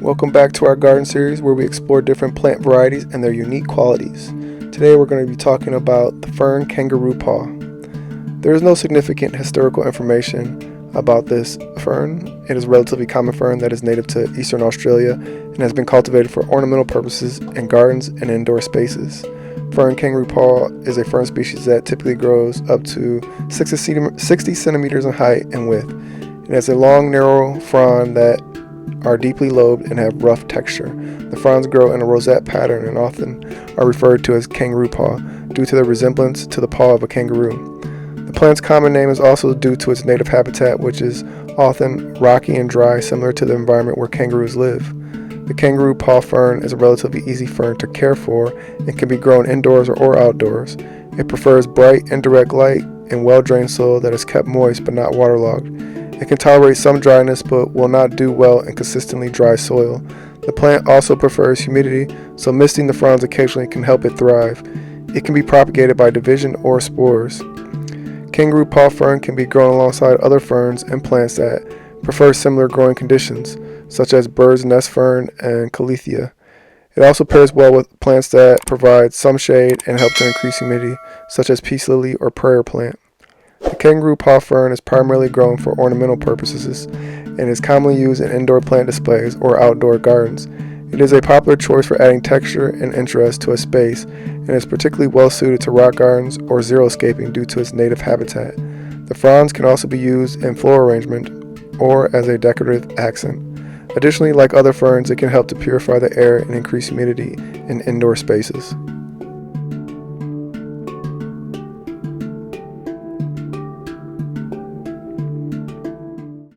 Welcome back to our garden series where we explore different plant varieties and their unique qualities. Today we're going to be talking about the Fern Kangaroo Paw. There is no significant historical information about this fern. It is a relatively common fern that is native to eastern Australia and has been cultivated for ornamental purposes in gardens and indoor spaces. Fern Kangaroo Paw is a fern species that typically grows up to 60 centimeters in height and width. It has a long, narrow frond that are deeply lobed and have rough texture. The fronds grow in a rosette pattern and often are referred to as kangaroo paw due to their resemblance to the paw of a kangaroo. The plant's common name is also due to its native habitat, which is often rocky and dry, similar to the environment where kangaroos live. The kangaroo paw fern is a relatively easy fern to care for and can be grown indoors or outdoors. It prefers bright, indirect light and well-drained soil that is kept moist but not waterlogged. It can tolerate some dryness but will not do well in consistently dry soil. The plant also prefers humidity, so misting the fronds occasionally can help it thrive. It can be propagated by division or spores. Kangaroo paw fern can be grown alongside other ferns and plants that prefer similar growing conditions, such as bird's nest fern and caletheia. It also pairs well with plants that provide some shade and help to increase humidity, such as peace lily or prayer plant. The kangaroo paw fern is primarily grown for ornamental purposes and is commonly used in indoor plant displays or outdoor gardens. It is a popular choice for adding texture and interest to a space and is particularly well suited to rock gardens or xeriscaping due to its native habitat. The fronds can also be used in floral arrangement or as a decorative accent. Additionally, like other ferns, it can help to purify the air and increase humidity in indoor spaces.